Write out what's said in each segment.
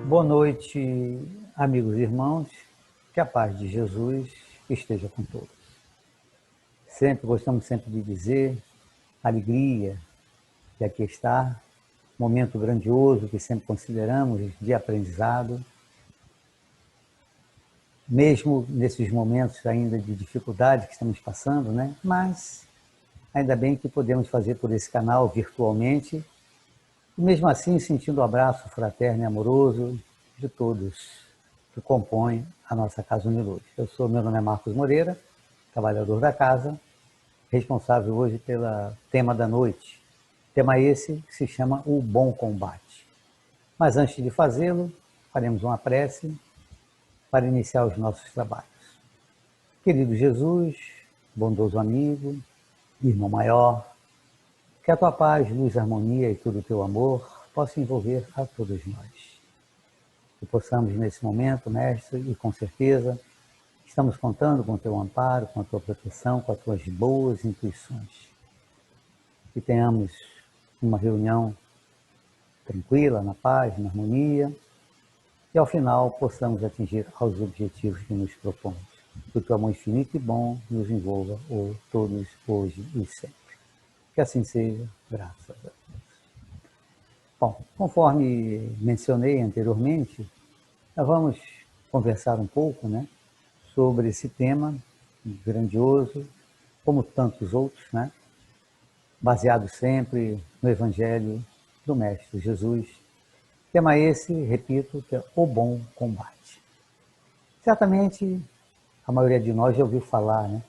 Boa noite, amigos e irmãos, que a paz de Jesus esteja com todos. Gostamos sempre de dizer, alegria de aqui estar, momento grandioso que sempre consideramos de aprendizado, mesmo nesses momentos ainda de dificuldade que estamos passando, né? Mas ainda bem que podemos fazer por esse canal virtualmente, e mesmo assim sentindo o abraço fraterno e amoroso de todos que compõem a nossa Casa Uniluz. Meu nome é Marcos Moreira, trabalhador da casa, responsável hoje pelo tema da noite. Tema esse que se chama o bom combate. Mas antes de fazê-lo, faremos uma prece para iniciar os nossos trabalhos. Querido Jesus, bondoso amigo, irmão maior, que a tua paz, luz, harmonia e todo o teu amor possa envolver a todos nós. Que possamos nesse momento, Mestre, e com certeza estamos contando com o teu amparo, com a tua proteção, com as tuas boas intuições. Que tenhamos uma reunião tranquila, na paz, na harmonia, e ao final possamos atingir aos objetivos que nos propomos. Que o teu amor infinito e bom nos envolva todos, hoje e sempre. Que assim seja, graças a Deus. Bom, conforme mencionei anteriormente, nós vamos conversar um pouco, né, sobre esse tema grandioso, como tantos outros, né, baseado sempre no Evangelho do Mestre Jesus. Tema esse, repito, que é o bom combate. Certamente, a maioria de nós já ouviu falar, né,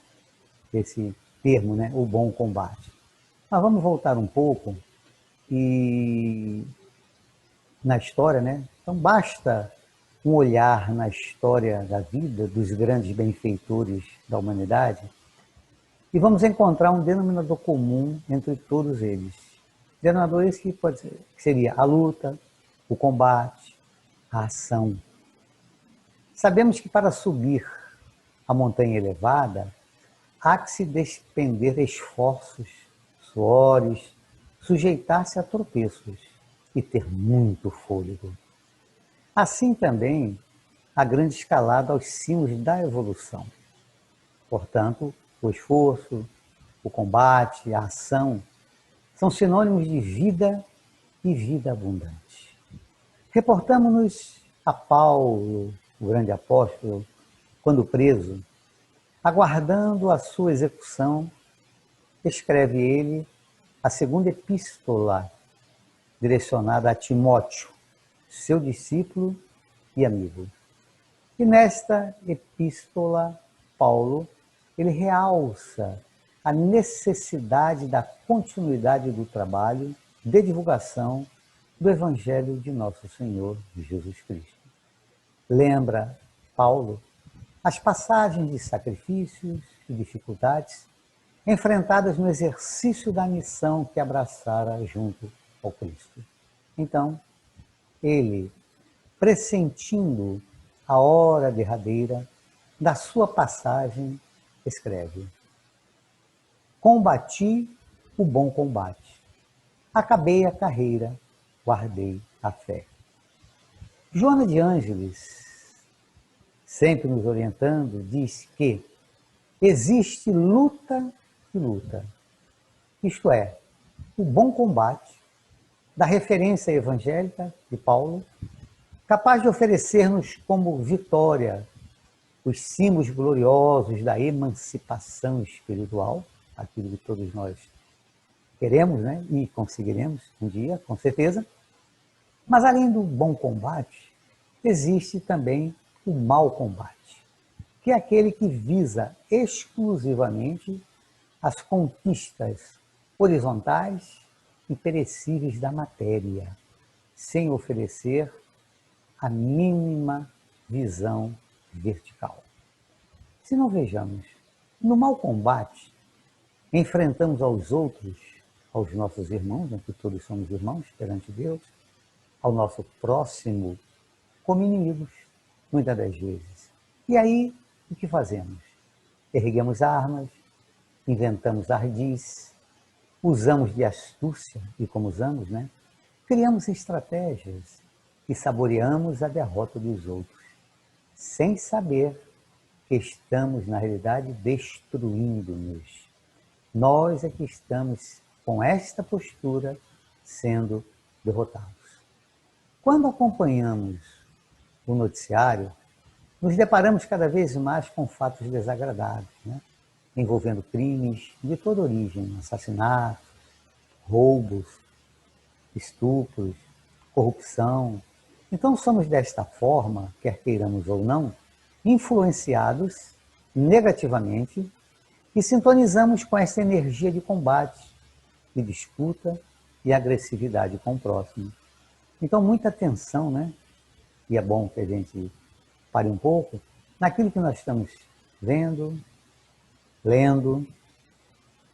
desse termo, né, o bom combate. Mas vamos voltar um pouco e na história, né? Então basta um olhar na história da vida dos grandes benfeitores da humanidade e vamos encontrar um denominador comum entre todos eles. Denominador esse que seria a luta, o combate, a ação. Sabemos que para subir a montanha elevada há que se despender esforços, suores, sujeitar-se a tropeços e ter muito fôlego. Assim também a grande escalada aos cimos da evolução. Portanto, o esforço, o combate, a ação são sinônimos de vida e vida abundante. Reportamos-nos a Paulo, o grande apóstolo, quando preso, aguardando a sua execução, escreve ele a segunda epístola direcionada a Timóteo, seu discípulo e amigo. E nesta epístola, Paulo, ele realça a necessidade da continuidade do trabalho de divulgação do Evangelho de Nosso Senhor Jesus Cristo. Lembra, Paulo, as passagens de sacrifícios e dificuldades enfrentadas no exercício da missão que abraçara junto ao Cristo. Então, ele, pressentindo a hora derradeira da sua passagem, escreve: combati o bom combate, acabei a carreira, guardei a fé. Joana de Ângeles, sempre nos orientando, diz que existe luta e luta. Isto é, o bom combate, da referência evangélica de Paulo, capaz de oferecer-nos como vitória os cimos gloriosos da emancipação espiritual, aquilo que todos nós queremos, né, e conseguiremos um dia, com certeza. Mas além do bom combate, existe também o mau combate, que é aquele que visa exclusivamente as conquistas horizontais e perecíveis da matéria, sem oferecer a mínima visão vertical. Se não vejamos, no mau combate, enfrentamos aos outros, aos nossos irmãos, né, que todos somos irmãos perante Deus, ao nosso próximo, como inimigos, muitas das vezes. E aí, o que fazemos? Erguemos armas, inventamos ardis, usamos de astúcia, e como usamos, né? Criamos estratégias e saboreamos a derrota dos outros, sem saber que estamos, na realidade, destruindo-nos. Nós é que estamos, com esta postura, sendo derrotados. Quando acompanhamos o noticiário, nos deparamos cada vez mais com fatos desagradáveis, né? Envolvendo crimes de toda origem, assassinatos, roubos, estupros, corrupção. Então somos desta forma, quer queiramos ou não, influenciados negativamente e sintonizamos com essa energia de combate, de disputa e agressividade com o próximo. Então muita atenção, né? E é bom que a gente pare um pouco naquilo que nós estamos vendo, lendo,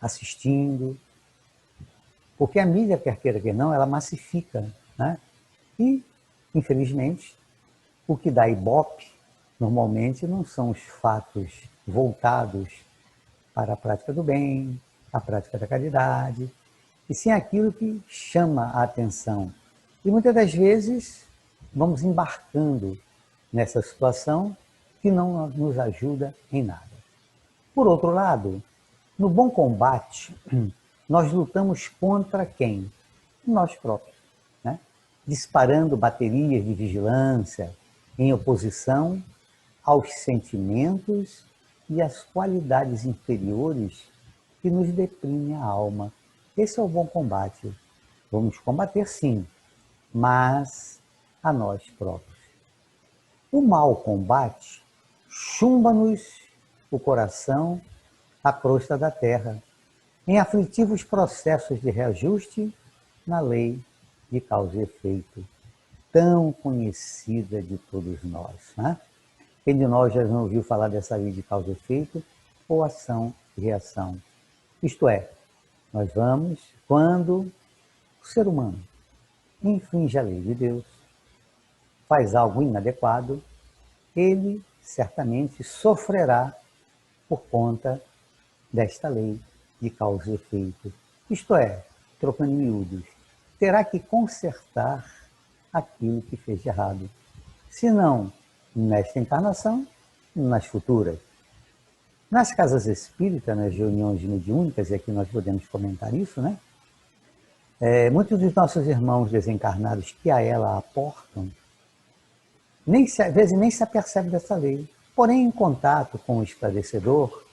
assistindo, porque a mídia, quer queira que não, ela massifica, né? E, infelizmente, o que dá ibope, normalmente, não são os fatos voltados para a prática do bem, a prática da caridade, e sim aquilo que chama a atenção. E muitas das vezes vamos embarcando nessa situação que não nos ajuda em nada. Por outro lado, no bom combate, nós lutamos contra quem? Nós próprios, né? Disparando baterias de vigilância em oposição aos sentimentos e às qualidades inferiores que nos deprimem a alma. Esse é o bom combate. Vamos combater sim, mas a nós próprios. O mau combate chumba-nos o coração, a crosta da terra, em aflitivos processos de reajuste na lei de causa e efeito, tão conhecida de todos nós, né? Quem de nós já não ouviu falar dessa lei de causa e efeito, ou ação e reação? Isto é, nós vamos, quando o ser humano infringe a lei de Deus, faz algo inadequado, ele certamente sofrerá por conta desta lei de causa e efeito. Isto é, trocando em miúdos, terá que consertar aquilo que fez de errado. Se não nesta encarnação, nas futuras. Nas casas espíritas, nas reuniões mediúnicas, e aqui nós podemos comentar isso, né? Muitos dos nossos irmãos desencarnados que a ela aportam, às vezes nem se apercebe dessa lei. Porém, em contato com o esclarecedor,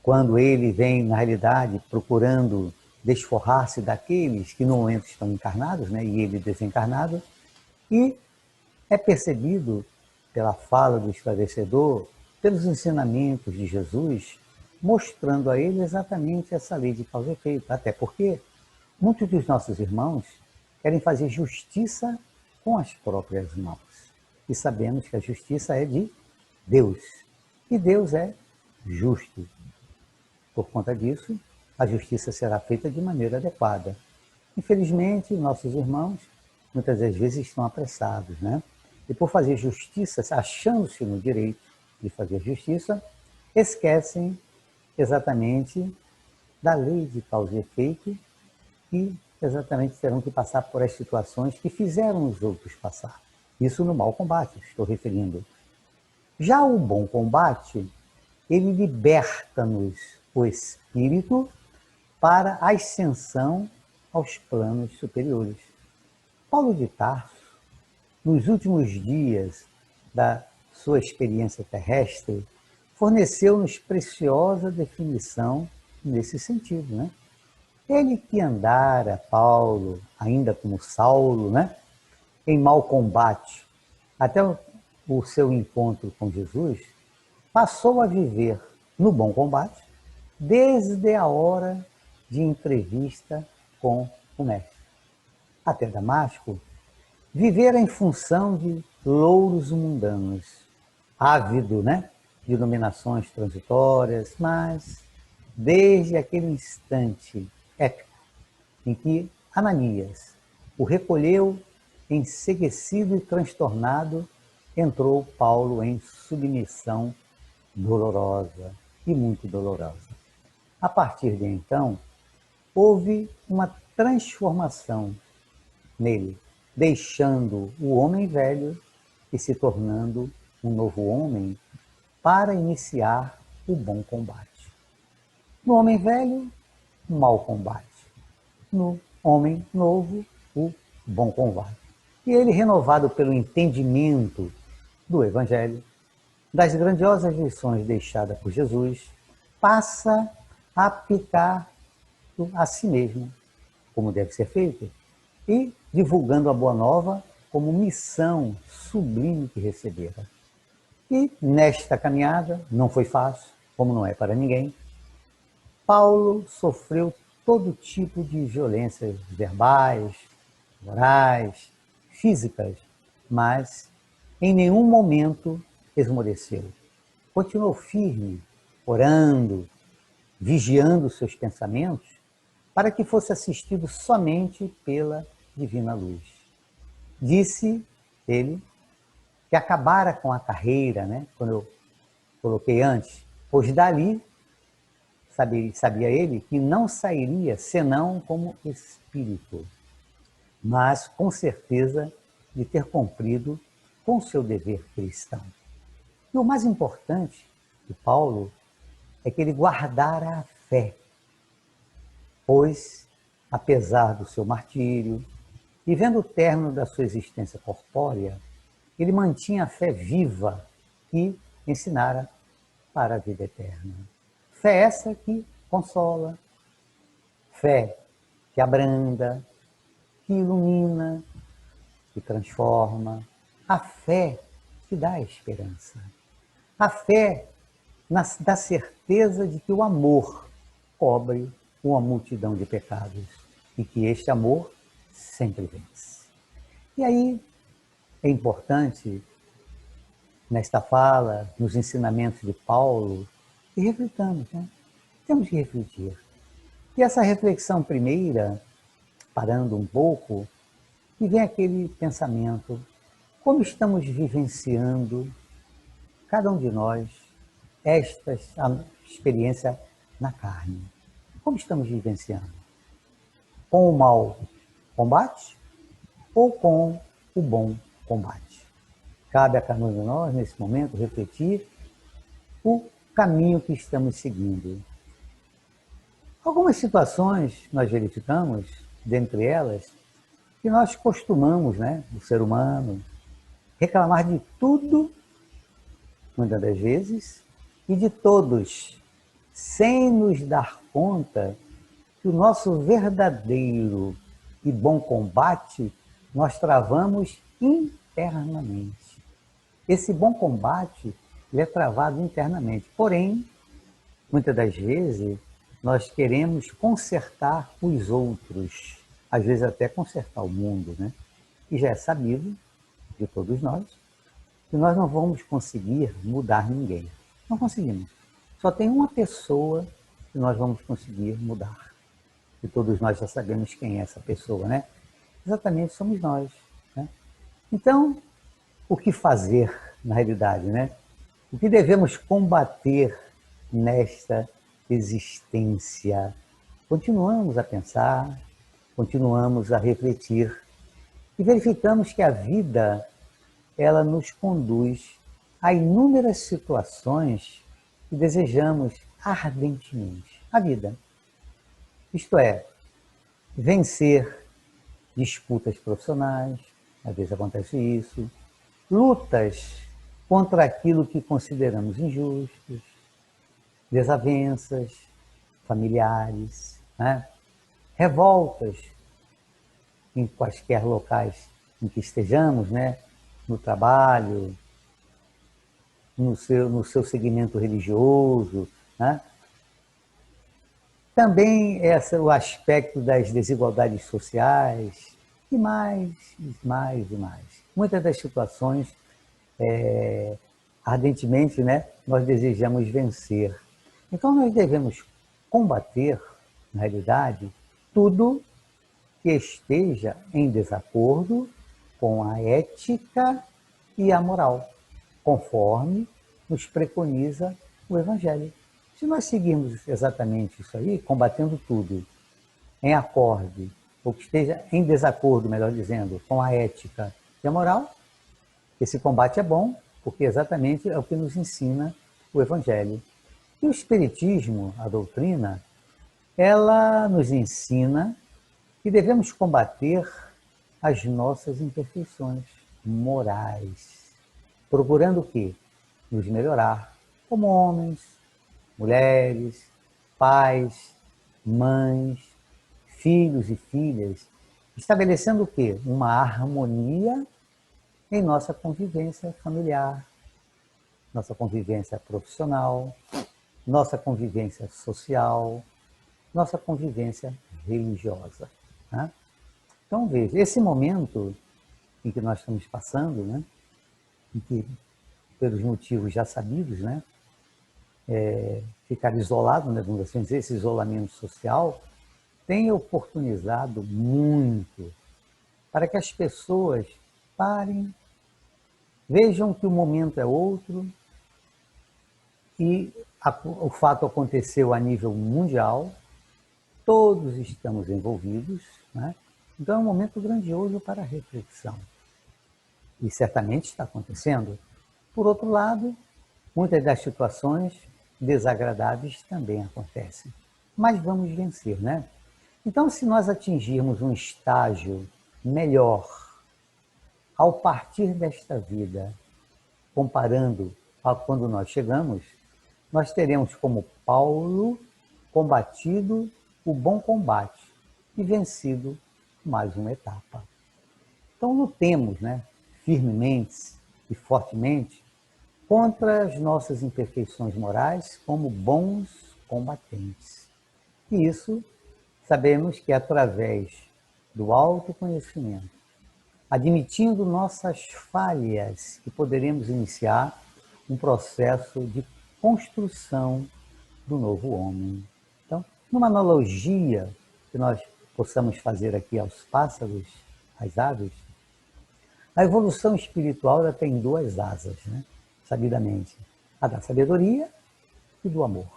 quando ele vem, na realidade, procurando desforrar-se daqueles que no momento estão encarnados, né, e ele desencarnado, e é percebido pela fala do esclarecedor, pelos ensinamentos de Jesus, mostrando a ele exatamente essa lei de causa e efeito. Até porque muitos dos nossos irmãos querem fazer justiça com as próprias mãos. E sabemos que a justiça é de Deus. E Deus é justo. Por conta disso, a justiça será feita de maneira adequada. Infelizmente, nossos irmãos, muitas das vezes, estão apressados, né? E por fazer justiça, achando-se no direito de fazer justiça, esquecem exatamente da lei de causa e efeito e exatamente terão que passar por as situações que fizeram os outros passar. Isso no mau combate, estou referindo. Já o bom combate, ele liberta-nos o espírito para a ascensão aos planos superiores. Paulo de Tarso, nos últimos dias da sua experiência terrestre, forneceu-nos preciosa definição nesse sentido, né? Ele que andara, Paulo, ainda como Saulo, né, em mau combate, até o seu encontro com Jesus, passou a viver no bom combate desde a hora de entrevista com o Mestre. Até Damasco, vivera em função de louros mundanos, ávido, né, de iluminações transitórias, mas desde aquele instante épico em que Ananias o recolheu enseguecido e transtornado, entrou Paulo em submissão dolorosa e muito dolorosa. A partir de então, houve uma transformação nele, deixando o homem velho e se tornando um novo homem para iniciar o bom combate. No homem velho, o mau combate. No homem novo, o bom combate. E ele, renovado pelo entendimento do Evangelho, das grandiosas lições deixadas por Jesus, passa a aplicar a si mesmo, como deve ser feito, e divulgando a Boa Nova como missão sublime que recebera. E nesta caminhada, não foi fácil, como não é para ninguém, Paulo sofreu todo tipo de violências verbais, morais, físicas, mas em nenhum momento esmoreceu. Continuou firme, orando, vigiando seus pensamentos, para que fosse assistido somente pela divina luz. Disse ele que acabara com a carreira, né? Quando eu coloquei antes, pois dali, sabia ele, que não sairia senão como espírito, mas com certeza de ter cumprido com seu dever cristão. E o mais importante de Paulo é que ele guardara a fé, pois, apesar do seu martírio, e vendo o término da sua existência corpórea, ele mantinha a fé viva que ensinara para a vida eterna. Fé essa que consola, fé que abranda, que ilumina, que transforma, a fé que dá esperança. A fé da certeza de que o amor cobre uma multidão de pecados e que este amor sempre vence. E aí é importante, nesta fala, nos ensinamentos de Paulo, que reflitamos, né? Temos que refletir. E essa reflexão primeira, parando um pouco, e vem aquele pensamento: como estamos vivenciando, cada um de nós, esta experiência na carne? Como estamos vivenciando? Com o mau combate ou com o bom combate? Cabe a cada um de nós, nesse momento, refletir o caminho que estamos seguindo. Algumas situações nós verificamos, dentre elas, que nós costumamos, né, o ser humano, reclamar de tudo, muitas das vezes, e de todos, sem nos dar conta que o nosso verdadeiro e bom combate nós travamos internamente. Esse bom combate ele é travado internamente. Porém, muitas das vezes, nós queremos consertar os outros, às vezes até consertar o mundo, né? E já é sabido de todos nós que nós não vamos conseguir mudar ninguém. Não conseguimos. Só tem uma pessoa que nós vamos conseguir mudar. E todos nós já sabemos quem é essa pessoa, né? Exatamente, somos nós, né? Então, o que fazer na realidade, né? O que devemos combater nesta existência? Continuamos a pensar, continuamos a refletir e verificamos que a vida ela nos conduz a inúmeras situações que desejamos ardentemente. A vida, isto é, vencer disputas profissionais, às vezes acontece isso, lutas contra aquilo que consideramos injustos, desavenças familiares, né? Revoltas em quaisquer locais em que estejamos, né? No trabalho, no seu segmento religioso, né? Também o aspecto das desigualdades sociais, e mais, e mais, e mais. Muitas das situações, ardentemente, né, nós desejamos vencer. Então, nós devemos combater, na realidade, tudo que esteja em desacordo com a ética e a moral, conforme nos preconiza o Evangelho. Se nós seguirmos exatamente isso aí, combatendo tudo em acorde ou que esteja em desacordo, melhor dizendo, com a ética e a moral, esse combate é bom, porque exatamente é o que nos ensina o Evangelho. E o Espiritismo, a doutrina, ela nos ensina que devemos combater as nossas imperfeições morais, procurando o quê? Nos melhorar como homens, mulheres, pais, mães, filhos e filhas, estabelecendo o quê? Uma harmonia em nossa convivência familiar, nossa convivência profissional, nossa convivência social, nossa convivência religiosa. Né? Então, veja, esse momento em que nós estamos passando, né, em que, pelos motivos já sabidos, né, ficar isolado, né, vamos assim dizer, esse isolamento social, tem oportunizado muito para que as pessoas parem, vejam que o momento é outro, que o fato aconteceu a nível mundial, todos estamos envolvidos, né? Então é um momento grandioso para a reflexão. E certamente está acontecendo. Por outro lado, muitas das situações desagradáveis também acontecem. Mas vamos vencer, né? Então, se nós atingirmos um estágio melhor ao partir desta vida, comparando a quando nós chegamos, nós teremos como Paulo combatido o bom combate e vencido mais uma etapa. Então lutemos, né, firmemente e fortemente contra as nossas imperfeições morais como bons combatentes. E isso sabemos que é através do autoconhecimento, admitindo nossas falhas, que poderemos iniciar um processo de construção do novo homem. Então, numa analogia que nós possamos fazer aqui aos pássaros, às aves, a evolução espiritual ela tem duas asas, né? Sabidamente, a da sabedoria e do amor.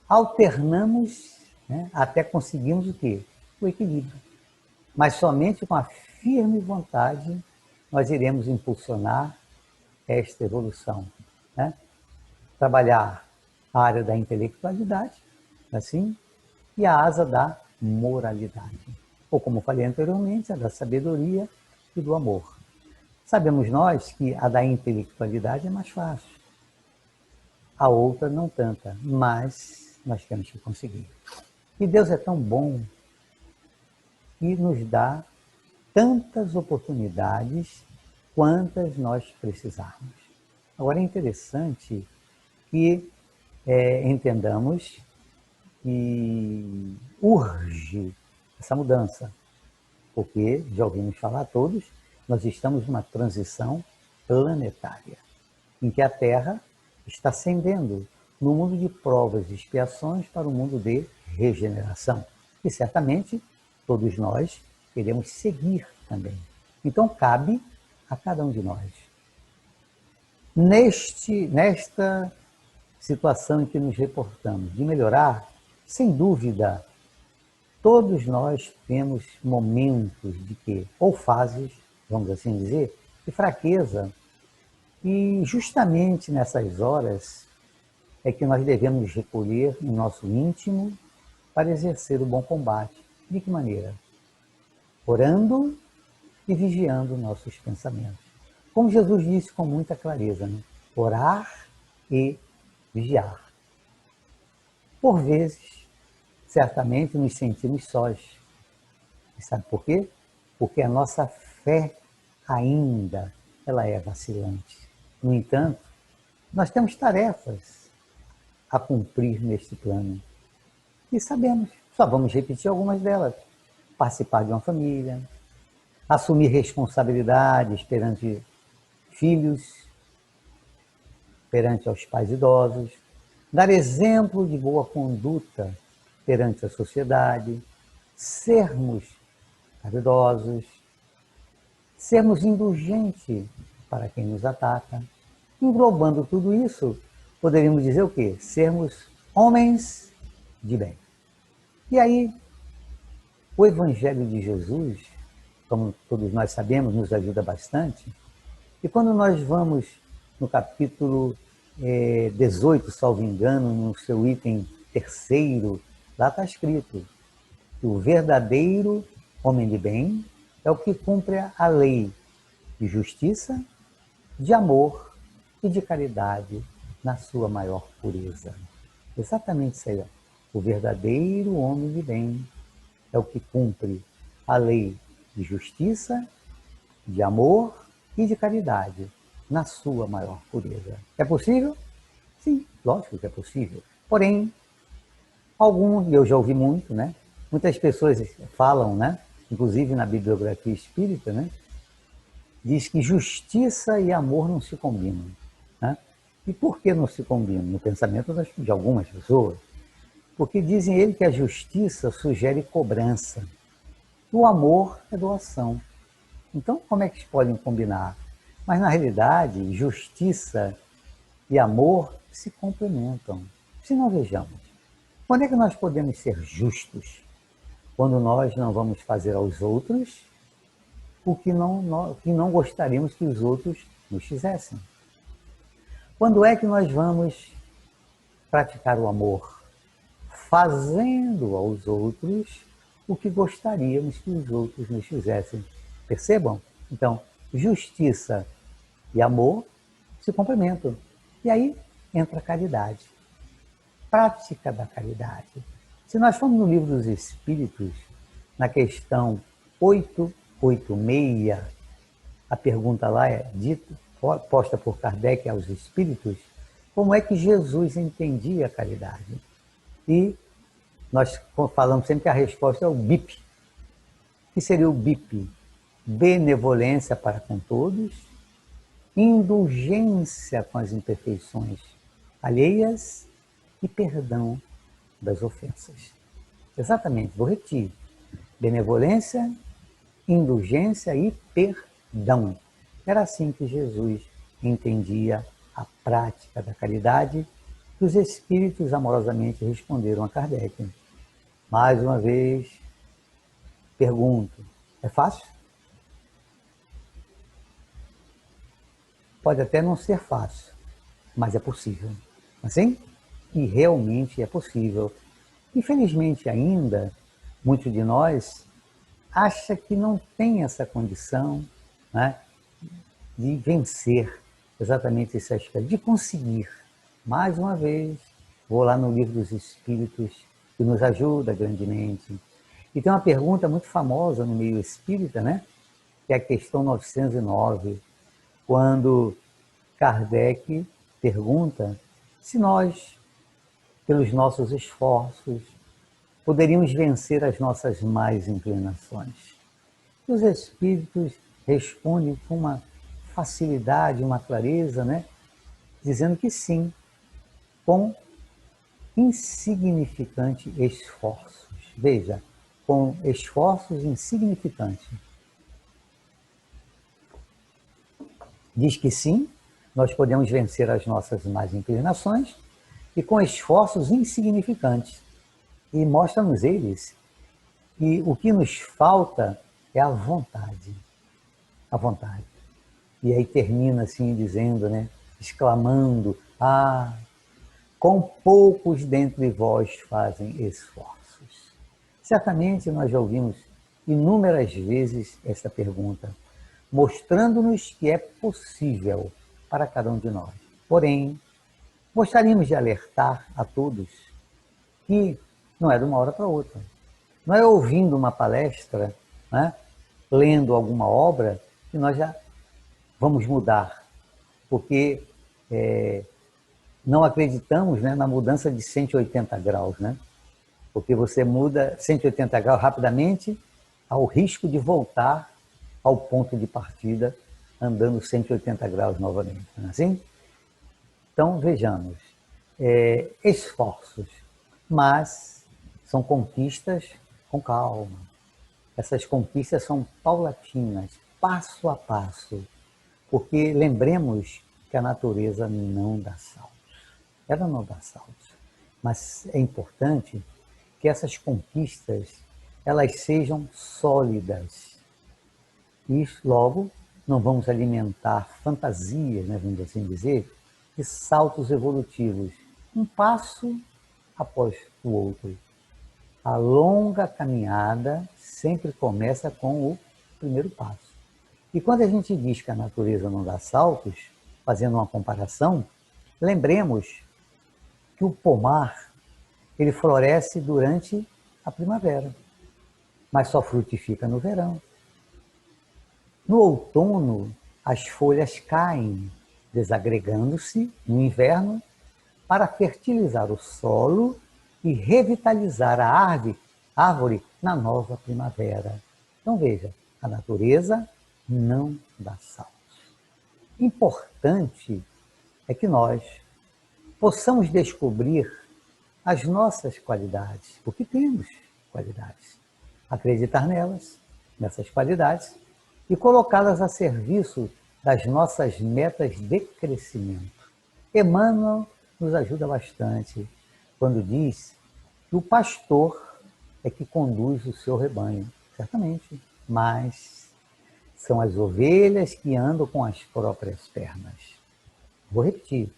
Alternamos, né, até conseguirmos o quê? O equilíbrio. Mas somente com a firme vontade nós iremos impulsionar esta evolução. Né? Trabalhar a área da intelectualidade, assim, e a asa da moralidade. Ou, como falei anteriormente, a da sabedoria e do amor. Sabemos nós que a da intelectualidade é mais fácil, a outra não tanta, mas nós temos que conseguir. E Deus é tão bom e nos dá tantas oportunidades quantas nós precisarmos. Agora é interessante que entendamos que urge essa mudança, porque já ouvimos falar todos, nós estamos numa transição planetária, em que a Terra está ascendendo no mundo de provas e expiações para um mundo de regeneração. E certamente todos nós queremos seguir também. Então cabe a cada um de nós. Nesta situação em que nos reportamos, de melhorar, sem dúvida, todos nós temos momentos de quê? Ou fases, vamos assim dizer, de fraqueza. E justamente nessas horas é que nós devemos recolher em nosso íntimo para exercer o bom combate. De que maneira? Orando e vigiando nossos pensamentos. Como Jesus disse com muita clareza, né? Orar e vigiar. Por vezes, certamente nos sentimos sós. E sabe por quê? Porque a nossa fé ainda ela é vacilante. No entanto, nós temos tarefas a cumprir neste plano. E sabemos, só vamos repetir algumas delas. Participar de uma família, assumir responsabilidades perante filhos, perante aos pais idosos, dar exemplo de boa conduta perante a sociedade, sermos caridosos, sermos indulgentes para quem nos ataca. Englobando tudo isso, poderíamos dizer o quê? Sermos homens de bem. E aí, O Evangelho de Jesus, como todos nós sabemos, nos ajuda bastante. E quando nós vamos no capítulo 18, salvo engano, no seu item terceiro, lá está escrito que o verdadeiro homem de bem é o que cumpre a lei de justiça, de amor e de caridade na sua maior pureza. Exatamente isso aí. Ó. O verdadeiro homem de bem é o que cumpre a lei de justiça, de amor e de caridade na sua maior pureza. É possível? Sim, lógico que é possível. Porém, alguns, e eu já ouvi muito, né? Muitas pessoas falam, né? Inclusive na bibliografia espírita, né? Diz que justiça e amor não se combinam. Né? E por que não se combinam? No pensamento de algumas pessoas. Porque dizem ele que a justiça sugere cobrança. O amor é doação. Então, como é que eles podem combinar? Mas, na realidade, justiça e amor se complementam. Se não, vejamos. Quando é que nós podemos ser justos? Quando nós não vamos fazer aos outros o que não gostaríamos que os outros nos fizessem. Quando é que nós vamos praticar o amor? Fazendo aos outros o que gostaríamos que os outros nos fizessem. Percebam? Então, justiça e amor se complementam. E aí entra a caridade. Prática da caridade. Se nós formos no Livro dos Espíritos, na questão 886, a pergunta lá é dita, posta por Kardec aos Espíritos, como é que Jesus entendia a caridade? E nós falamos sempre que a resposta é o BIP. O que seria o BIP? Benevolência para com todos, indulgência com as imperfeições alheias e perdão das ofensas. Exatamente, vou repetir. Benevolência, indulgência e perdão. Era assim que Jesus entendia a prática da caridade, que os espíritos amorosamente responderam a Kardec. Mais uma vez, pergunto, é fácil? Pode até não ser fácil, mas é possível. Assim? E realmente é possível. Infelizmente ainda, muitos de nós acha que não tem essa condição, né, de vencer exatamente esse aspecto, de conseguir. Mais uma vez, vou lá no Livro dos Espíritos, que nos ajuda grandemente. E tem uma pergunta muito famosa no meio espírita, né, que é a questão 909, quando Kardec pergunta se nós, pelos nossos esforços, poderíamos vencer as nossas más inclinações. Os espíritos respondem com uma facilidade, uma clareza, né? Dizendo que sim, com insignificante esforços. Veja, com esforços insignificantes. Diz que sim, nós podemos vencer as nossas más inclinações e com esforços insignificantes. E mostra-nos eles que o que nos falta é a vontade. A vontade. E aí termina assim dizendo, né, exclamando, com poucos dentre vós fazem esforços. Certamente nós já ouvimos inúmeras vezes essa pergunta, mostrando-nos que é possível para cada um de nós. Porém, gostaríamos de alertar a todos que não é de uma hora para outra. Não é ouvindo uma palestra, né, lendo alguma obra, que nós já vamos mudar. Porque não acreditamos, né, na mudança de 180 graus. Né? Porque você muda 180 graus rapidamente, ao risco de voltar ao ponto de partida, andando 180 graus novamente. Não é assim? Então, vejamos. Esforços, mas são conquistas com calma. Essas conquistas são paulatinas, passo a passo, porque lembremos que a natureza não dá saltos. Ela não dá saltos. Mas é importante que essas conquistas elas sejam sólidas. E logo não vamos alimentar fantasias, né, vamos assim dizer, de saltos evolutivos, um passo após o outro. A longa caminhada sempre começa com o primeiro passo. E quando a gente diz que a natureza não dá saltos, fazendo uma comparação, lembremos que o pomar ele floresce durante a primavera, mas só frutifica no verão. No outono, as folhas caem, desagregando-se no inverno para fertilizar o solo e revitalizar a árvore na nova primavera. Então veja, a natureza não dá saltos. Importante é que nós possamos descobrir as nossas qualidades, porque temos qualidades. Acreditar nelas, nessas qualidades, e colocá-las a serviço das nossas metas de crescimento. Emmanuel nos ajuda bastante quando diz que o pastor é que conduz o seu rebanho, certamente, mas são as ovelhas que andam com as próprias pernas. Vou repetir.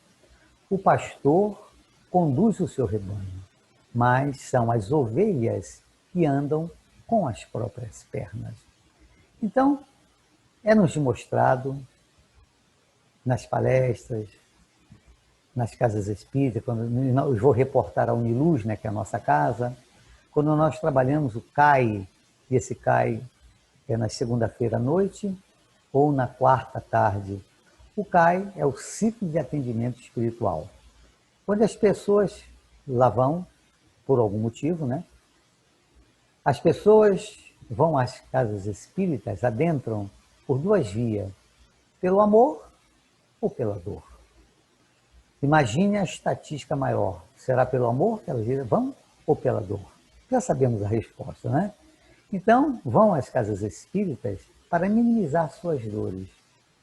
O pastor conduz o seu rebanho, mas são as ovelhas que andam com as próprias pernas. Então, é-nos mostrado nas palestras, nas casas espíritas, quando eu vou reportar a Uniluz, né, que é a nossa casa, quando nós trabalhamos o CAI, e esse CAI é na segunda-feira à noite ou na quarta tarde. O CAI é o ciclo de atendimento espiritual. Quando as pessoas lá vão, por algum motivo, né? As pessoas vão às casas espíritas, adentram por duas vias, pelo amor ou pela dor. Imagine a estatística maior. Será pelo amor que elas vão ou pela dor? Já sabemos a resposta, né? Então, vão às casas espíritas para minimizar suas dores.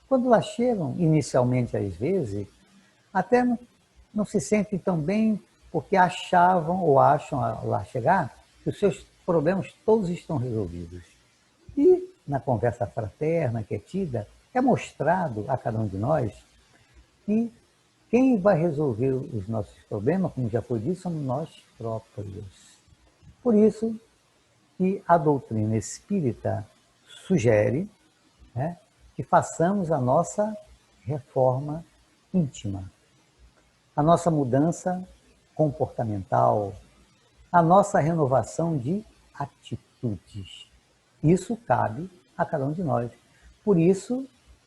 Quando lá chegam, inicialmente às vezes, até não se sentem tão bem porque achavam ou acham ao lá chegar que os seus problemas todos estão resolvidos. E na conversa fraterna que é tida, é mostrado a cada um de nós que quem vai resolver os nossos problemas, como já foi dito, somos nós próprios. Por isso que a doutrina espírita sugere, né, que façamos a nossa reforma íntima, a nossa mudança comportamental, a nossa renovação de atitudes. Isso cabe a cada um de nós. Por isso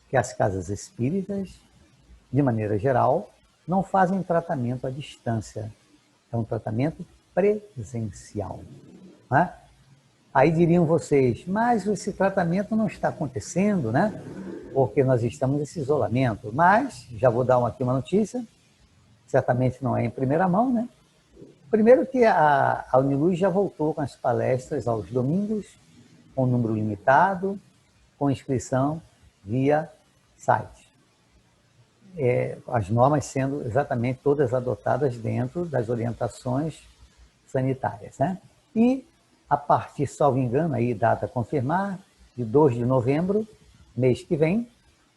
que as casas espíritas, de maneira geral, não fazem tratamento à distância. É um tratamento presencial. Né? Aí diriam vocês, mas esse tratamento não está acontecendo, né? Porque nós estamos nesse isolamento. Mas, já vou dar aqui uma notícia, certamente não é em primeira mão, né? Primeiro que a Uniluz já voltou com as palestras aos domingos, com número limitado, com inscrição via site. As normas sendo exatamente todas adotadas dentro das orientações sanitárias, né? E a partir, salvo engano, aí data a confirmar, de 2 de novembro, mês que vem,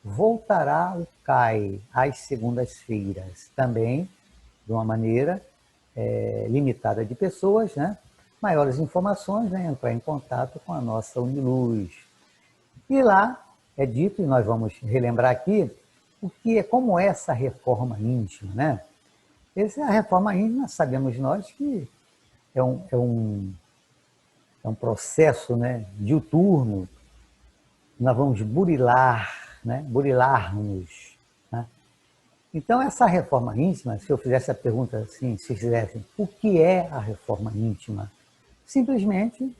voltará o CAI às segundas-feiras, também de uma maneira limitada de pessoas, né? Maiores informações, né? Entrar em contato com a nossa Uniluz. E lá é dito, e nós vamos relembrar aqui, o que é, como é essa reforma íntima, né? A reforma íntima, sabemos nós que é um processo, né, diuturno. Nós vamos burilar, né? Burilar-nos. Né? Então, essa reforma íntima, se eu fizesse a pergunta assim, se fizessem, o que é a reforma íntima? Simplesmente,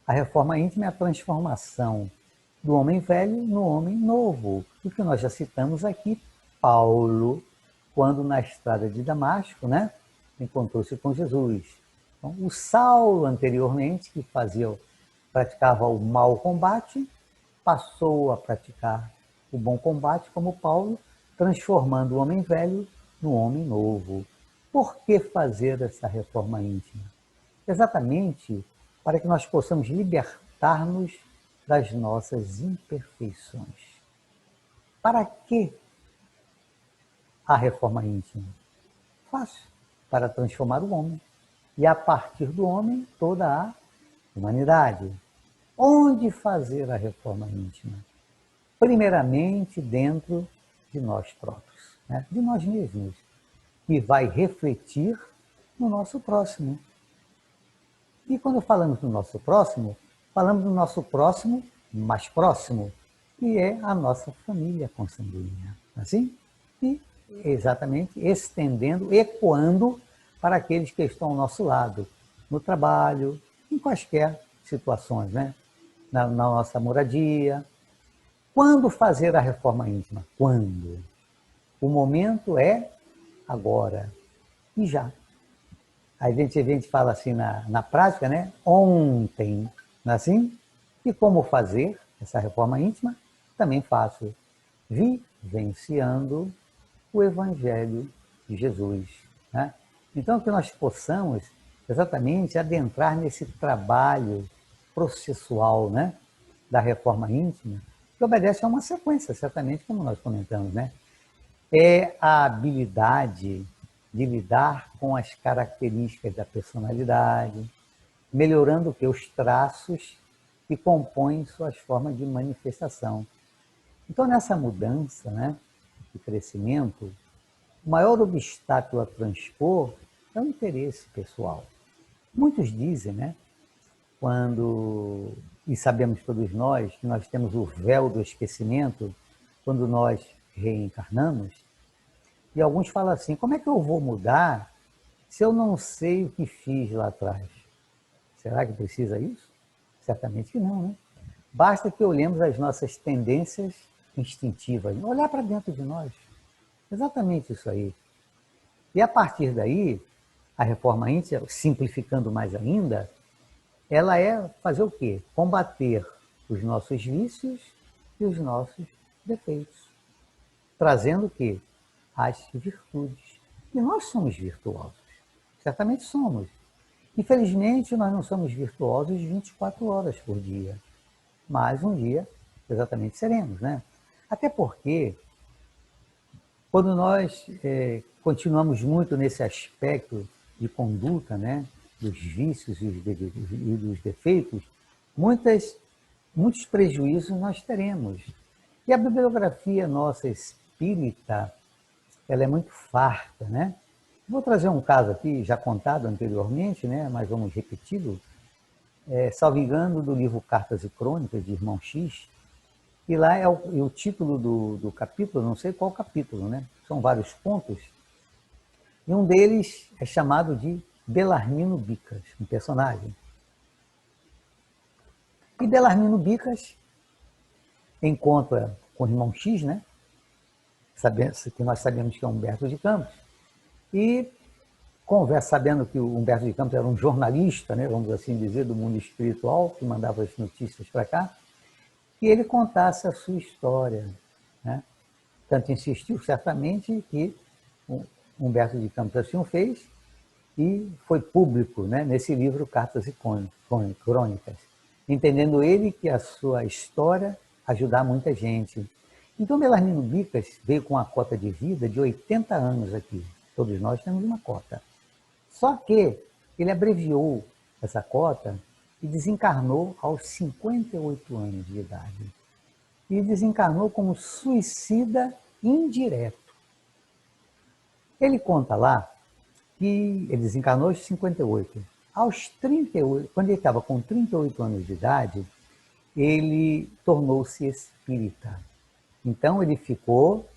a reforma íntima é a transformação do homem velho no homem novo. O que nós já citamos aqui, Paulo, quando na estrada de Damasco, né, encontrou-se com Jesus. Então, o Saulo, anteriormente, que praticava o mau combate, passou a praticar o bom combate como Paulo, transformando o homem velho no homem novo. Por que fazer essa reforma íntima? Exatamente para que nós possamos libertar-nos das nossas imperfeições. Para que a reforma íntima? Fácil, para transformar o homem. E a partir do homem, toda a humanidade. Onde fazer a reforma íntima? Primeiramente, dentro de nós próprios, né? De nós mesmos, que vai refletir no nosso próximo. E quando falamos do nosso próximo, falamos do nosso próximo mais próximo, que é a nossa família consanguínea. Assim? E exatamente estendendo, ecoando para aqueles que estão ao nosso lado, no trabalho, em quaisquer situações, né? Na nossa moradia. Quando fazer a reforma íntima? Quando? O momento é agora e já. A gente fala assim na prática, né? Ontem, não é assim? E como fazer essa reforma íntima? Também fácil. Vivenciando o Evangelho de Jesus, né? Então, que nós possamos exatamente adentrar nesse trabalho processual, né? Da reforma íntima, que obedece a uma sequência, certamente, como nós comentamos, né? É a habilidade de lidar com as características da personalidade, melhorando o que? Os traços que compõem suas formas de manifestação. Então, nessa mudança, né, de crescimento, o maior obstáculo a transpor é o interesse pessoal. Muitos dizem, né, e sabemos todos nós, que nós temos o véu do esquecimento quando nós reencarnamos, e alguns falam assim, como é que eu vou mudar se eu não sei o que fiz lá atrás? Será que precisa isso? Certamente que não, né? Basta que olhemos as nossas tendências instintivas, olhar para dentro de nós. Exatamente isso aí. E a partir daí, a reforma íntima, simplificando mais ainda, ela é fazer o quê? Combater os nossos vícios e os nossos defeitos. Trazendo o quê? As virtudes. E nós somos virtuosos. Certamente somos. Infelizmente, nós não somos virtuosos 24 horas por dia. Mas um dia, exatamente, seremos, né? Até porque, quando nós continuamos muito nesse aspecto de conduta, né? Dos vícios e dos defeitos, muitos prejuízos nós teremos. E a bibliografia nossa espírita, ela é muito farta, né? Vou trazer um caso aqui, já contado anteriormente, né? Mas vamos repeti-lo. Salvo engano, do livro Cartas e Crônicas, de Irmão X, e lá é o título do capítulo, não sei qual capítulo, né? São vários pontos, e um deles é chamado de Belarmino Bicas, um personagem. E Belarmino Bicas encontra com o Irmão X, né? Que nós sabemos que é Humberto de Campos, e conversa, sabendo que o Humberto de Campos era um jornalista, né, vamos assim dizer, do mundo espiritual, que mandava as notícias para cá, que ele contasse a sua história, né? Tanto insistiu, certamente, que o Humberto de Campos assim o fez, e foi público, né, nesse livro Cartas e Crônicas, entendendo ele que a sua história ajudar muita gente. Então, Belarmino Bicas veio com uma cota de vida de 80 anos aqui. Todos nós temos uma cota. Só que ele abreviou essa cota e desencarnou aos 58 anos de idade. E desencarnou como suicida indireto. Ele conta lá que ele desencarnou aos 58. Aos 38, quando ele estava com 38 anos de idade, ele tornou-se espírita. Então ele ficou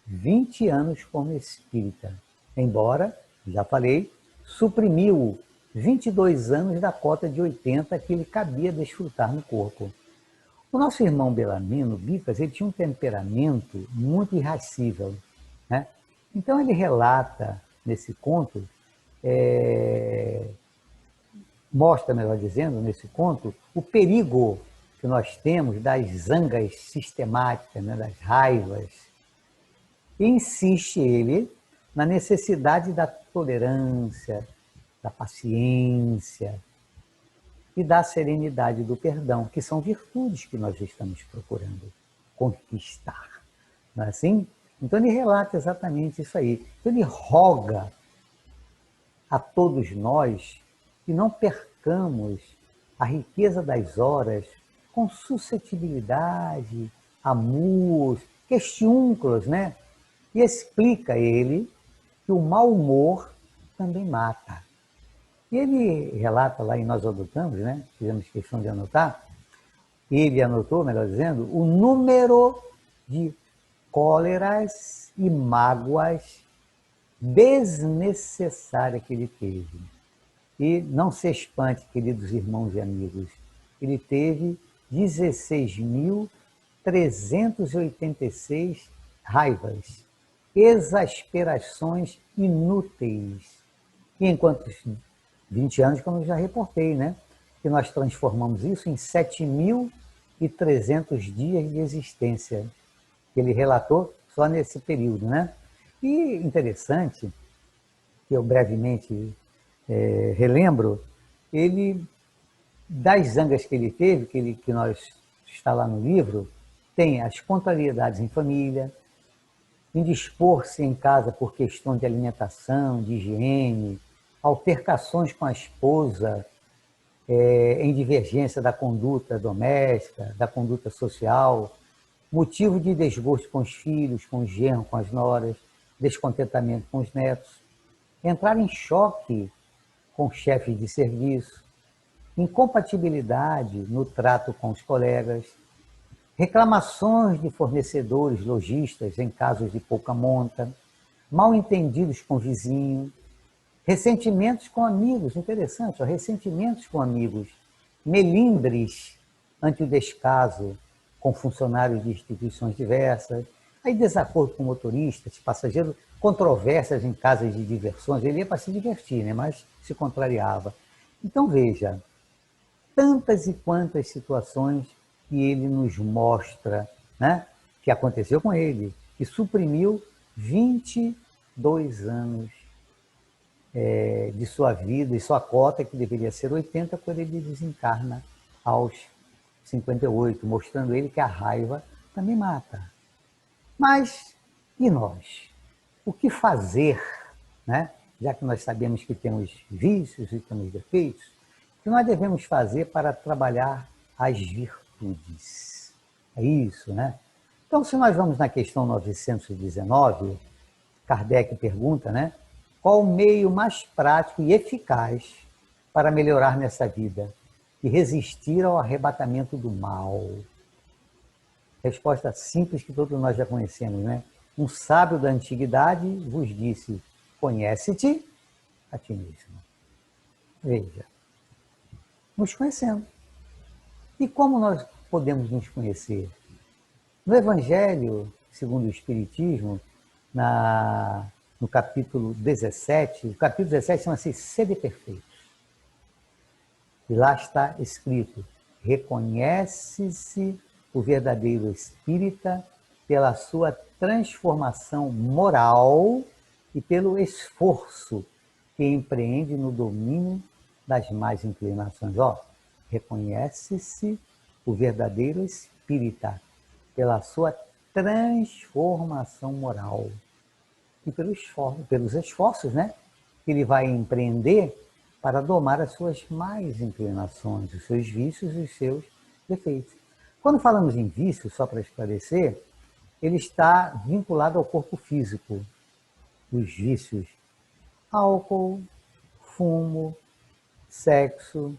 20 anos como espírita, embora, já falei, suprimiu 22 anos da cota de 80 que ele cabia desfrutar no corpo. O nosso irmão Belarmino Bicas, ele tinha um temperamento muito irascível, né? Então ele relata nesse conto, mostra, melhor dizendo, nesse conto, o perigo que nós temos das zangas sistemáticas, né, das raivas. E insiste ele na necessidade da tolerância, da paciência. e da serenidade do perdão, que são virtudes que nós estamos procurando conquistar. Não é assim? Então ele relata exatamente isso aí. Então ele roga a todos nós que não percamos a riqueza das horas com suscetibilidade, amor, questiúnculos, né? E explica ele que o mau humor também mata. E ele relata lá, e nós adotamos, né? Fizemos questão de anotar, ele anotou, melhor dizendo, o número de cóleras e mágoas desnecessárias que ele teve. E não se espante, queridos irmãos e amigos, ele teve 16.386 raivas, exasperações inúteis. E em quantos 20 anos, como eu já reportei, né? Que nós transformamos isso em 7.300 dias de existência, que ele relatou só nesse período, né? E interessante, que eu brevemente relembro, ele, das zangas que ele teve, que nós está lá no livro, tem as contrariedades em família, indispor-se em casa por questões de alimentação, de higiene, altercações com a esposa, em divergência da conduta doméstica, da conduta social, motivo de desgosto com os filhos, com os genros, com as noras, descontentamento com os netos, entrar em choque com chefes de serviço, incompatibilidade no trato com os colegas, reclamações de fornecedores, lojistas em casos de pouca monta, mal entendidos com vizinho, ressentimentos com amigos, interessante, ressentimentos com amigos, melindres ante o descaso com funcionários de instituições diversas, aí desacordo com motoristas, passageiros, controvérsias em casas de diversões, ele ia para se divertir, né? Mas se contrariava. Então veja, tantas e quantas situações que ele nos mostra, né? Que aconteceu com ele, que suprimiu 22 anos de sua vida e sua cota, que deveria ser 80, quando ele desencarna aos 58, mostrando ele que a raiva também mata. Mas, e nós? O que fazer, né? Já que nós sabemos que temos vícios e temos defeitos, o que nós devemos fazer para trabalhar as virtudes? É isso, né? Então, se nós vamos na questão 919, Kardec pergunta, né? Qual o meio mais prático e eficaz para melhorar nessa vida e resistir ao arrebatamento do mal? Resposta simples que todos nós já conhecemos, né? Um sábio da antiguidade vos disse: conhece-te a ti mesmo. Veja, nos conhecemos. E como nós podemos nos conhecer? No Evangelho, segundo o Espiritismo, no capítulo 17, o capítulo 17 chama-se Sede Perfeitos. E lá está escrito: reconhece-se o verdadeiro espírita pela sua transformação moral e pelo esforço que empreende no domínio das más inclinações. Ó, reconhece-se o verdadeiro espírita pela sua transformação moral e pelos esforços, né, que ele vai empreender para domar as suas más inclinações, os seus vícios e os seus defeitos. Quando falamos em vício, só para esclarecer, ele está vinculado ao corpo físico. Os vícios: álcool, fumo, sexo,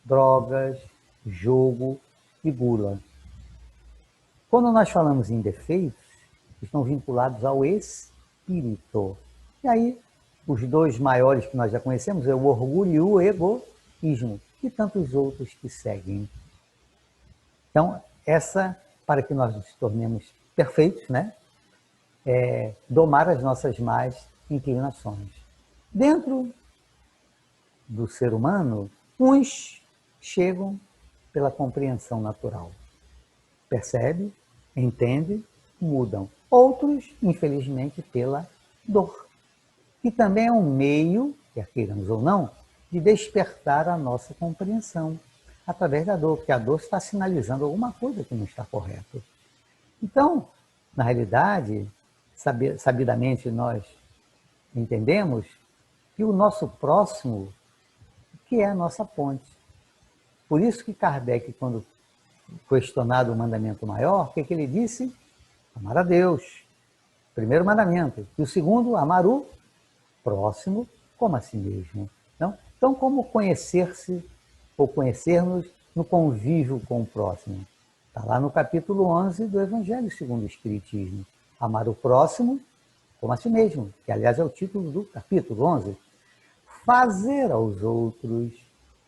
drogas, jogo e gula. Quando nós falamos em defeitos, estão vinculados ao espírito. E aí, os dois maiores que nós já conhecemos é o orgulho e o egoísmo, e tantos outros que seguem. Então, para que nós nos tornemos perfeitos, né? Domar as nossas más inclinações. Dentro do ser humano, uns chegam pela compreensão natural. Percebe, entende, mudam. Outros, infelizmente, pela dor. E também é um meio, quer queiramos ou não, de despertar a nossa compreensão. através da dor, porque a dor está sinalizando alguma coisa que não está correta. Então, na realidade, sabidamente nós entendemos que o nosso próximo que é a nossa ponte. Por isso que Kardec, quando questionado o mandamento maior, o que ele disse? Amar a Deus, primeiro mandamento. E o segundo, amar o próximo como a si mesmo. Não? Então, como conhecer-se ou conhecer-nos no convívio com o próximo? Está lá no capítulo 11 do Evangelho segundo o Espiritismo. Amar o próximo como a si mesmo, que aliás é o título do capítulo 11. Fazer aos outros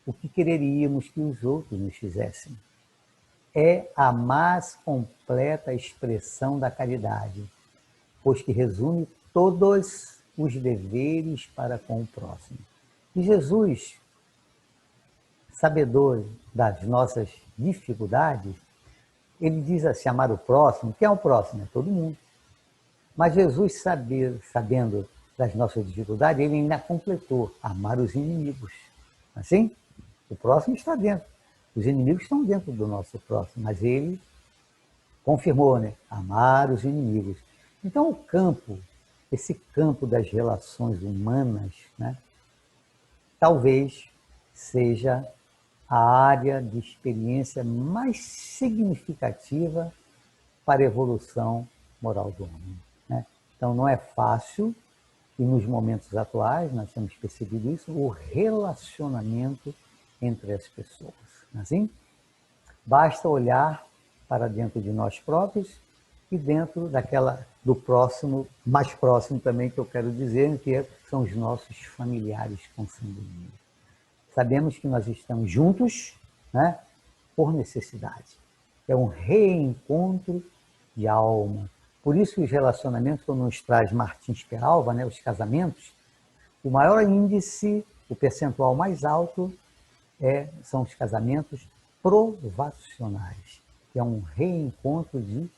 o que quereríamos que os outros nos fizessem. É a mais completa expressão da caridade, pois que resume todos os deveres para com o próximo. E Jesus, sabedor das nossas dificuldades, ele diz assim, amar o próximo. Quem é o próximo? É todo mundo. Mas Jesus, sabendo das nossas dificuldades, ele ainda completou, amar os inimigos. Assim, o próximo está dentro. Os inimigos estão dentro do nosso próximo, mas ele confirmou, né? Amar os inimigos. Então, o campo, esse campo das relações humanas, né? Talvez seja a área de experiência mais significativa para a evolução moral do homem, né? Então, não é fácil, e nos momentos atuais nós temos percebido isso, o relacionamento entre as pessoas. Assim, basta olhar para dentro de nós próprios e dentro do próximo, mais próximo também, que eu quero dizer, que são os nossos familiares consanguíneos. Sabemos que nós estamos juntos, né, por necessidade. É um reencontro de alma. Por isso os relacionamentos, como nos traz Martins Peralva, né, os casamentos, o maior índice, o percentual mais alto são os casamentos provacionais, que é um reencontro de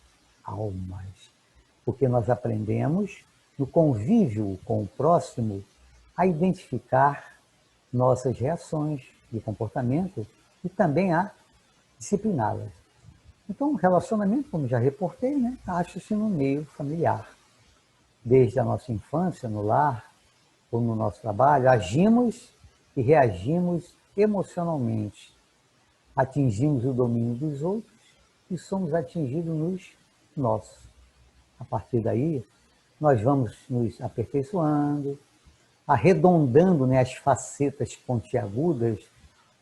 almas. Porque nós aprendemos, no convívio com o próximo, a identificar nossas reações de comportamento e também a discipliná-las. Então, o relacionamento, como já reportei, né, acha-se no meio familiar. Desde a nossa infância, no lar ou no nosso trabalho, agimos e reagimos emocionalmente. Atingimos o domínio dos outros e somos atingidos nos nossos. A partir daí, nós vamos nos aperfeiçoando, arredondando, né, as facetas pontiagudas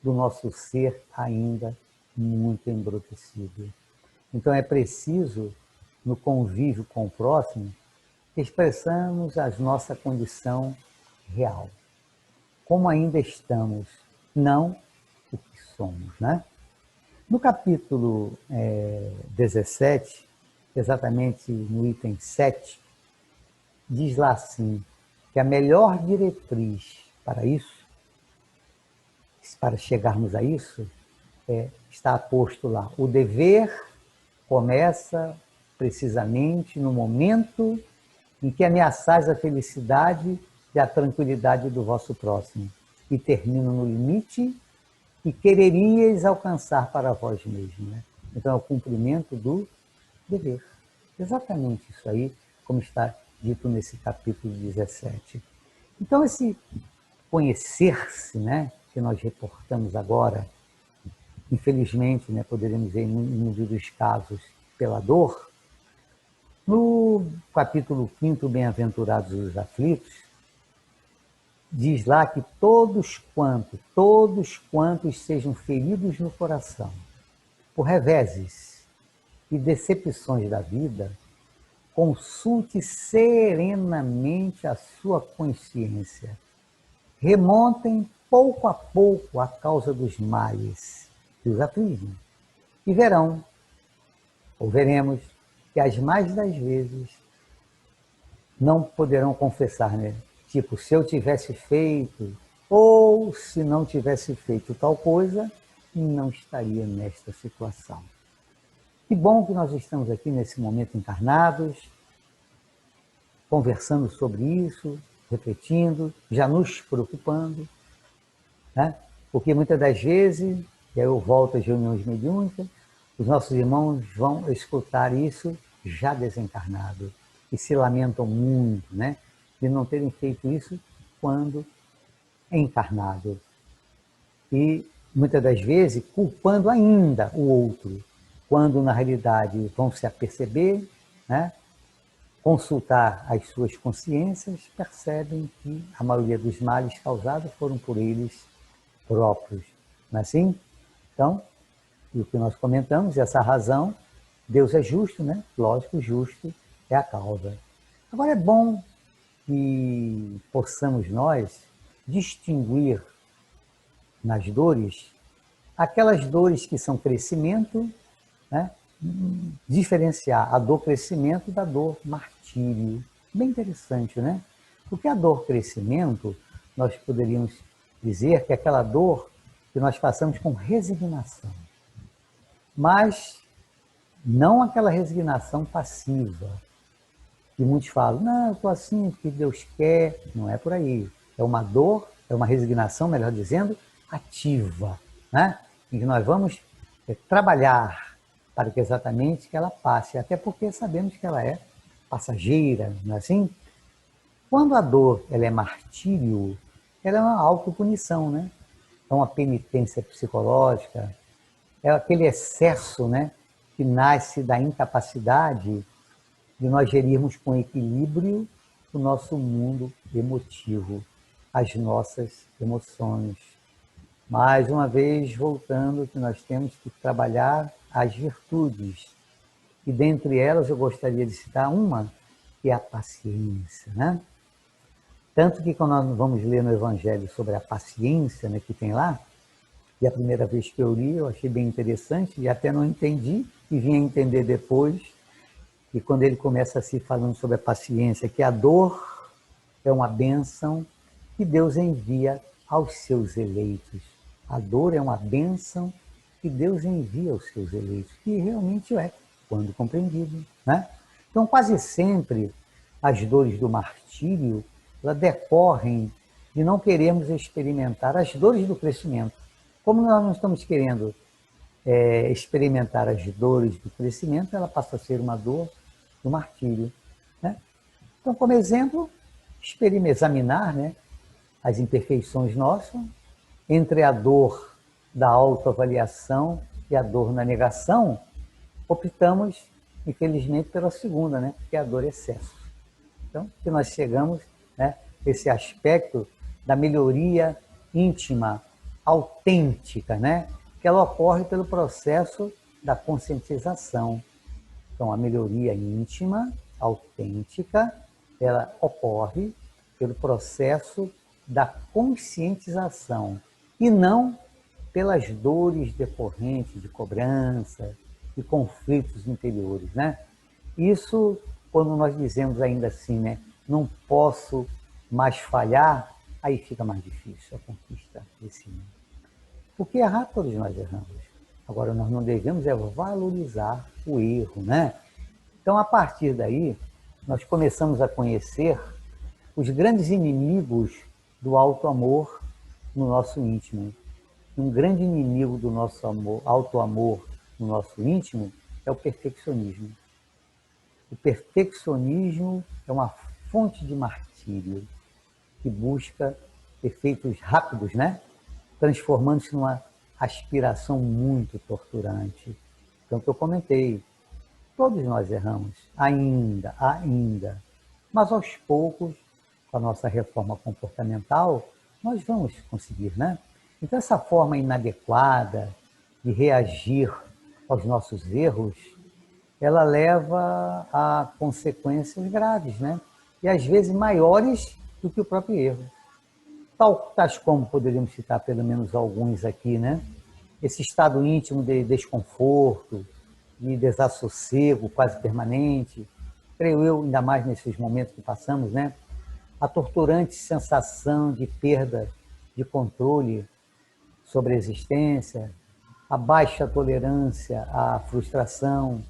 do nosso ser ainda muito embrutecido. Então é preciso, no convívio com o próximo, expressarmos a nossa condição real. Como ainda estamos, não o que somos, né? No capítulo 17, exatamente no item 7, diz lá assim, que a melhor diretriz para isso, para chegarmos a isso, está posto lá. O dever começa precisamente no momento em que ameaçais a felicidade e a tranquilidade do vosso próximo, e termina no limite que quereríeis alcançar para vós mesmos. Né? Então, é o cumprimento do dever. Exatamente isso aí, como está dito nesse capítulo 17. Então, esse conhecer-se, né, que nós reportamos agora, infelizmente, né, poderemos ver em muitos dos casos pela dor, no capítulo 5, Bem-aventurados os aflitos, diz lá que todos quantos sejam feridos no coração, por reveses e decepções da vida, consulte serenamente a sua consciência. Remontem pouco a pouco a causa dos males que os afligem. E verão, ou veremos, que as mais das vezes não poderão confessar, né? Tipo, se eu tivesse feito, ou se não tivesse feito tal coisa, não estaria nesta situação. Que bom que nós estamos aqui nesse momento encarnados, conversando sobre isso, refletindo, já nos preocupando, né? Porque muitas das vezes e aí eu volto às reuniões mediúnicas, os nossos irmãos vão escutar isso já desencarnado e se lamentam muito, né, de não terem feito isso quando encarnado. E muitas das vezes culpando ainda o outro, quando na realidade vão se aperceber, né, consultar as suas consciências, percebem que a maioria dos males causados foram por eles próprios. Não é assim? Então, e o que nós comentamos, essa razão, Deus é justo, né? Lógico, justo é a causa. Agora é bom que possamos nós distinguir nas dores aquelas dores que são crescimento, né? Diferenciar a dor crescimento da dor martírio. Bem interessante, né? Porque a dor crescimento, nós poderíamos dizer que é aquela dor que nós passamos com resignação. Mas não aquela resignação passiva, que muitos falam, não, eu estou assim porque Deus quer. Não é por aí. É uma dor, é uma resignação, melhor dizendo, ativa, né? Em que nós vamos trabalhar para que exatamente que ela passe, até porque sabemos que ela é passageira, não é assim? Quando a dor ela é martírio, ela é uma autopunição, né? É uma penitência psicológica, é aquele excesso, né, que nasce da incapacidade de nós gerirmos com equilíbrio o nosso mundo emotivo, as nossas emoções. Mais uma vez, voltando, que nós temos que trabalhar as virtudes. E dentre elas eu gostaria de citar uma, que é a paciência, né? Tanto que quando nós vamos ler no Evangelho sobre a paciência, né, que tem lá, e a primeira vez que eu li, eu achei bem interessante, e até não entendi, e vim a entender depois, e quando ele começa assim falando sobre a paciência, que a dor é uma bênção que Deus envia aos seus eleitos. A dor é uma bênção que Deus envia aos seus eleitos, que realmente é, quando compreendido, né? Então, quase sempre, as dores do martírio, elas decorrem de não queremos experimentar as dores do crescimento. Como nós não estamos querendo experimentar as dores do crescimento, ela passa a ser uma dor do martírio, né? Então, como exemplo, examinar, né, as imperfeições nossas, entre a dor da autoavaliação e a dor na negação, optamos, infelizmente, pela segunda, né, que é a dor excesso. Então, que nós chegamos, né, esse aspecto da melhoria íntima, autêntica, né, que ela ocorre pelo processo da conscientização. Então, a melhoria íntima, autêntica, ela ocorre pelo processo da conscientização e não pelas dores decorrentes de cobrança, de conflitos interiores, né? Isso, quando nós dizemos ainda assim, né, não posso mais falhar, aí fica mais difícil a conquista desse mundo. Porque errar todos nós erramos. Agora, nós não devemos valorizar o erro, né? Então, a partir daí, nós começamos a conhecer os grandes inimigos do auto-amor no nosso íntimo. Um grande inimigo do nosso auto-amor no nosso íntimo é o perfeccionismo. O perfeccionismo é uma fonte de martírio que busca efeitos rápidos, né? Transformando-se numa aspiração muito torturante. Então, que eu comentei, todos nós erramos, ainda, mas aos poucos, com a nossa reforma comportamental, nós vamos conseguir, né? Então, essa forma inadequada de reagir aos nossos erros, ela leva a consequências graves, né? E às vezes maiores do que o próprio erro. Tais como poderíamos citar pelo menos alguns aqui, né? Esse estado íntimo de desconforto, de desassossego quase permanente, creio eu, ainda mais nesses momentos que passamos, né? A torturante sensação de perda de controle sobre a existência, a baixa tolerância à frustração,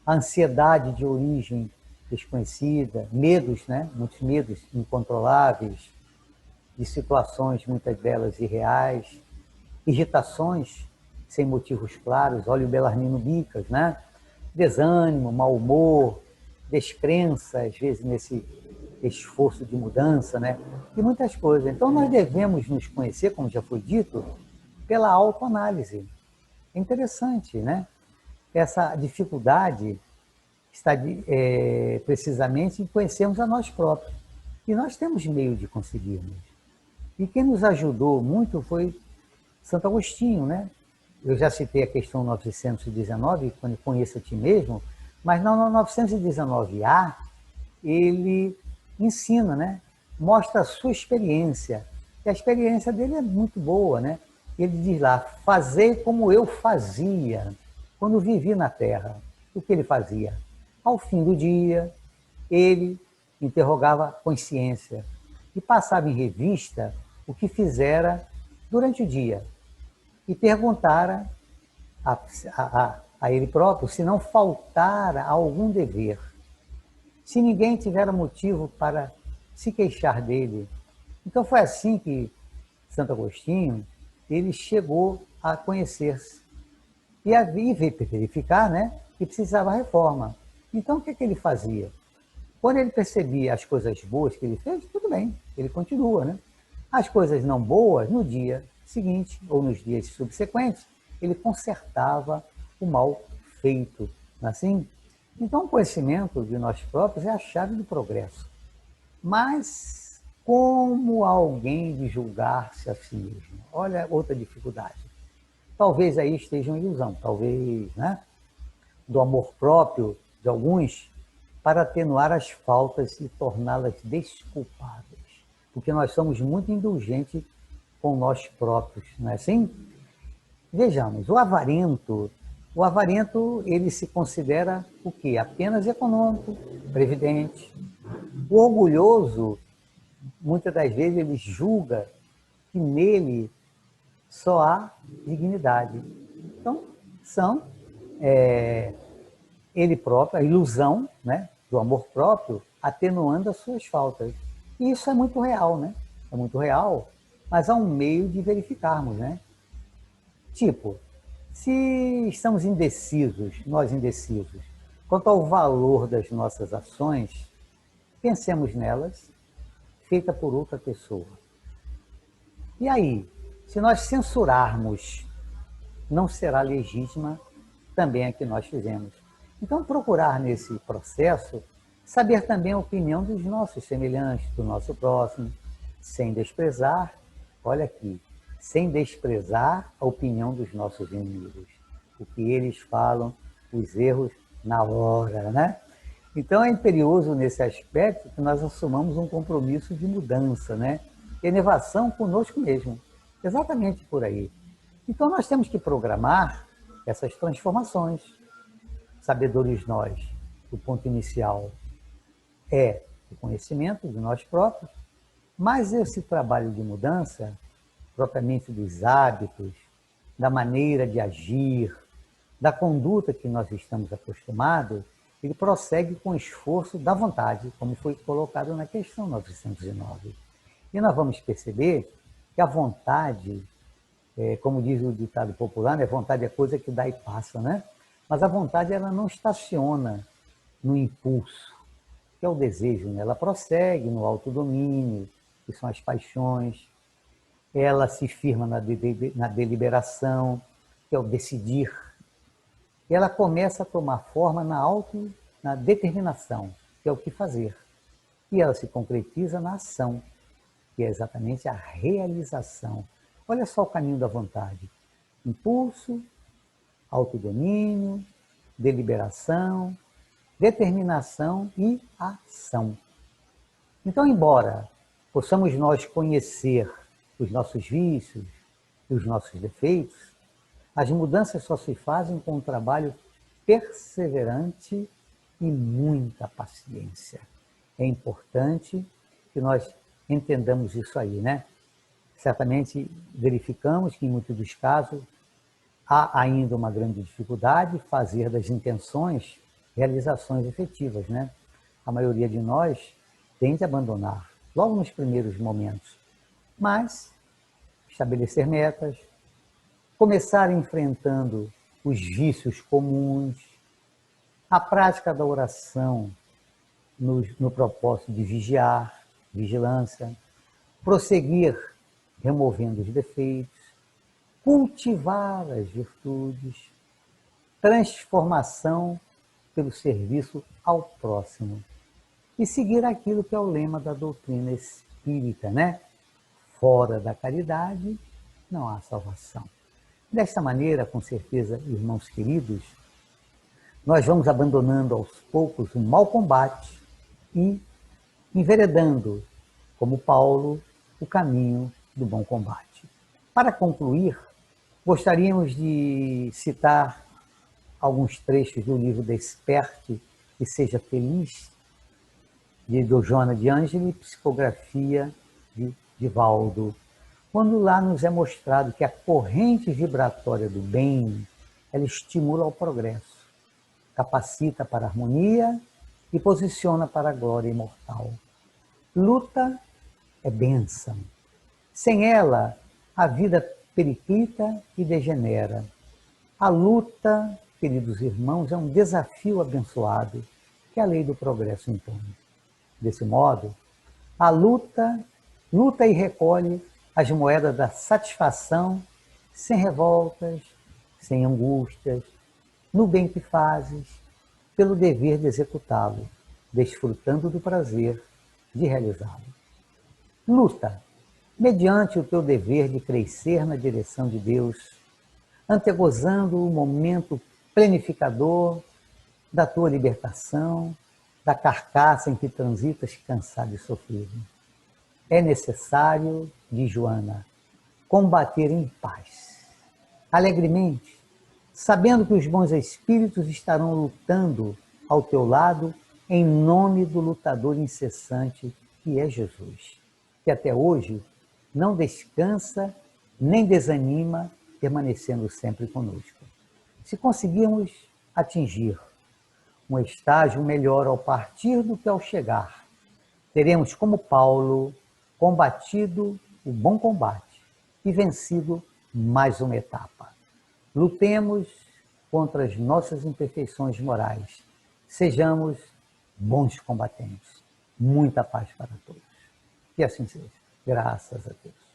a ansiedade de origem desconhecida, medos, né? Muitos medos incontroláveis, de situações, muitas delas irreais, irritações sem motivos claros, olha o Belarmino Bicas, né? Desânimo, mau humor, descrença, às vezes nesse esforço de mudança, né? E muitas coisas. Então nós devemos nos conhecer, como já foi dito, pela autoanálise. É interessante, né? Essa dificuldade está precisamente em conhecermos a nós próprios. E nós temos meio de conseguirmos. E quem nos ajudou muito foi Santo Agostinho, né? Eu já citei a questão 919, quando conheça a ti mesmo, mas na 919A, ele ensina, né? Mostra a sua experiência. E a experiência dele é muito boa, né? Ele diz lá, fazei como eu fazia quando vivi na Terra. O que ele fazia? Ao fim do dia, ele interrogava a consciência e passava em revista o que fizera durante o dia e perguntara a ele próprio se não faltara algum dever. Se ninguém tivera motivo para se queixar dele. Então foi assim que Santo Agostinho ele chegou a conhecer-se e a verificar, né, que precisava reforma. Então o que ele fazia? Quando ele percebia as coisas boas que ele fez, tudo bem, ele continua, né? As coisas não boas, no dia seguinte ou nos dias subsequentes, ele consertava o mal feito, não é assim? Então, o conhecimento de nós próprios é a chave do progresso. Mas como alguém de julgar-se a si mesmo? Olha outra dificuldade. Talvez aí esteja uma ilusão, talvez, né? Do amor próprio de alguns para atenuar as faltas e torná-las desculpáveis. Porque nós somos muito indulgentes com nós próprios, não é assim? Vejamos, o avarento ele se considera o quê? Apenas econômico, previdente. O orgulhoso, muitas das vezes, ele julga que nele só há dignidade. Então, são ele próprio, a ilusão, né, do amor próprio, atenuando as suas faltas. E isso é muito real, né? É muito real, mas há um meio de verificarmos, né? Tipo, se estamos indecisos, nós indecisos, quanto ao valor das nossas ações, pensemos nelas, feita por outra pessoa. E aí, se nós censurarmos, não será legítima também a que nós fizemos. Então, procurar nesse processo saber também a opinião dos nossos semelhantes, do nosso próximo, sem desprezar, olha aqui, sem desprezar a opinião dos nossos inimigos. O que eles falam, os erros na hora, né? Então é imperioso nesse aspecto que nós assumamos um compromisso de mudança, né? Elevação conosco mesmo. Exatamente por aí. Então nós temos que programar essas transformações. Sabedores nós, o ponto inicial é o conhecimento de nós próprios, mas esse trabalho de mudança, propriamente dos hábitos, da maneira de agir, da conduta que nós estamos acostumados, ele prossegue com o esforço da vontade, como foi colocado na questão 909. E nós vamos perceber que a vontade, como diz o ditado popular, né, vontade é coisa que dá e passa, né? Mas a vontade ela não estaciona no impulso, que é o desejo, né? Ela prossegue no autodomínio, que são as paixões, ela se firma na deliberação, que é o decidir, e ela começa a tomar forma na determinação, que é o que fazer, e ela se concretiza na ação, que é exatamente a realização. Olha só o caminho da vontade: impulso, autodomínio, deliberação, determinação e ação. Então, embora possamos nós conhecer os nossos vícios e os nossos defeitos, as mudanças só se fazem com um trabalho perseverante e muita paciência. É importante que nós entendamos isso aí, né? Certamente verificamos que, em muitos dos casos, há ainda uma grande dificuldade de fazer das intenções realizações efetivas, né? A maioria de nós tende a abandonar logo nos primeiros momentos, mas estabelecer metas, começar enfrentando os vícios comuns, a prática da oração no propósito de vigiar, vigilância, prosseguir removendo os defeitos, cultivar as virtudes, transformação pelo serviço ao próximo e seguir aquilo que é o lema da doutrina espírita, né? Fora da caridade não há salvação. Desta maneira, com certeza, irmãos queridos, nós vamos abandonando aos poucos o mau combate e enveredando, como Paulo, o caminho do bom combate. Para concluir, gostaríamos de citar alguns trechos do livro Desperte e Seja Feliz, do Joana de Ângeli, psicografia de Divaldo, quando lá nos é mostrado que a corrente vibratória do bem, ela estimula o progresso, capacita para a harmonia e posiciona para a glória imortal. Luta é bênção. Sem ela, a vida periclita e degenera. A luta, queridos irmãos, é um desafio abençoado que a lei do progresso impõe. Desse modo, a luta e recolhe as moedas da satisfação sem revoltas, sem angústias, no bem que fazes, pelo dever de executá-lo, desfrutando do prazer de realizá-lo. Luta, mediante o teu dever de crescer na direção de Deus, antegozando o momento planificador da tua libertação, da carcaça em que transitas cansado e sofrido. É necessário, diz Joana, combater em paz, alegremente, sabendo que os bons espíritos estarão lutando ao teu lado em nome do lutador incessante que é Jesus, que até hoje não descansa nem desanima, permanecendo sempre conosco. Se conseguirmos atingir um estágio melhor ao partir do que ao chegar, teremos, como Paulo, combatido o bom combate e vencido mais uma etapa. Lutemos contra as nossas imperfeições morais. Sejamos bons combatentes. Muita paz para todos. Que assim seja. Graças a Deus.